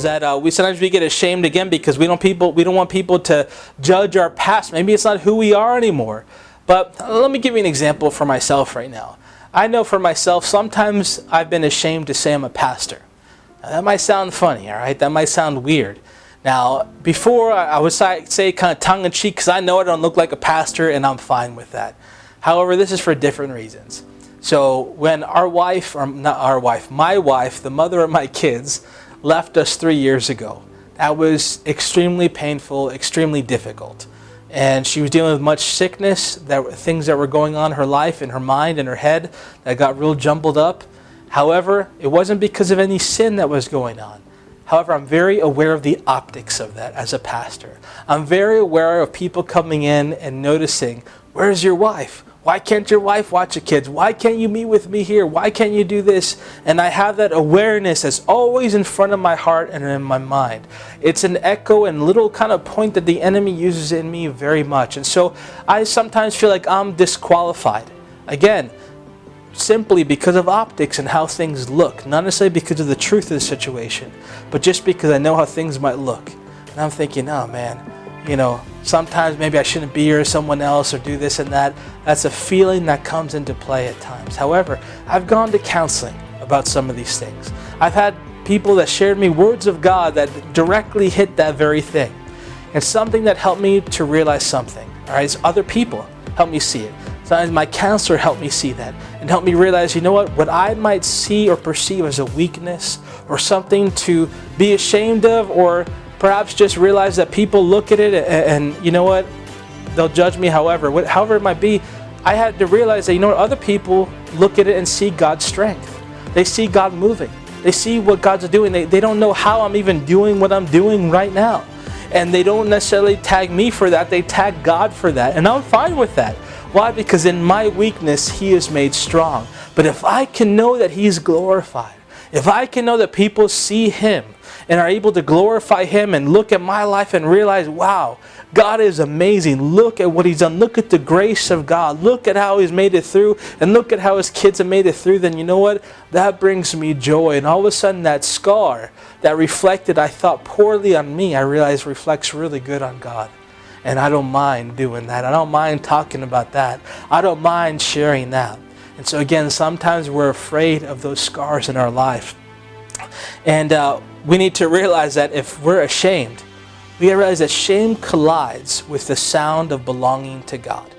that we sometimes get ashamed again because we don't want people to judge our past. Maybe it's not who we are anymore. But let me give you an example for myself right now. I know for myself, sometimes I've been ashamed to say I'm a pastor. Now, that might sound funny, all right? That might sound weird. Now, before I would say kind of tongue-in-cheek because I know I don't look like a pastor and I'm fine with that. However, this is for different reasons. So when my wife, the mother of my kids, left us 3 years ago, that was extremely painful, extremely difficult. And she was dealing with much sickness, things that were going on in her life, in her mind, in her head, that got real jumbled up. However, it wasn't because of any sin that was going on. However, I'm very aware of the optics of that as a pastor. I'm very aware of people coming in and noticing, where's your wife? Why can't your wife watch the kids? Why can't you meet with me here? Why can't you do this? And I have that awareness that's always in front of my heart and in my mind. It's an echo and little kind of point that the enemy uses in me very much. And so I sometimes feel like I'm disqualified. Again, simply because of optics and how things look. Not necessarily because of the truth of the situation, but just because I know how things might look. And I'm thinking, oh man, sometimes maybe I shouldn't be here with someone else or do this and that. That's a feeling that comes into play at times. However, I've gone to counseling about some of these things. I've had people that shared me words of God that directly hit that very thing. And something that helped me to realize something. All right, so other people helped me see it. Sometimes my counselor helped me see that and helped me realize, what I might see or perceive as a weakness or something to be ashamed of, or perhaps just realize that people look at it and they'll judge me however it might be. I had to realize that, other people look at it and see God's strength. They see God moving. They see what God's doing. They don't know how I'm even doing what I'm doing right now. And they don't necessarily tag me for that. They tag God for that. And I'm fine with that. Why? Because in my weakness, He is made strong. But if I can know that He's glorified, if I can know that people see Him and are able to glorify Him and look at my life and realize, wow, God is amazing. Look at what He's done. Look at the grace of God. Look at how He's made it through. And look at how His kids have made it through. Then you know what? That brings me joy. And all of a sudden that scar that reflected, I thought, poorly on me, I realized reflects really good on God. And I don't mind doing that. I don't mind talking about that. I don't mind sharing that. And so again, sometimes we're afraid of those scars in our life. And we need to realize that if we're ashamed, we realize that shame collides with the sound of belonging to God.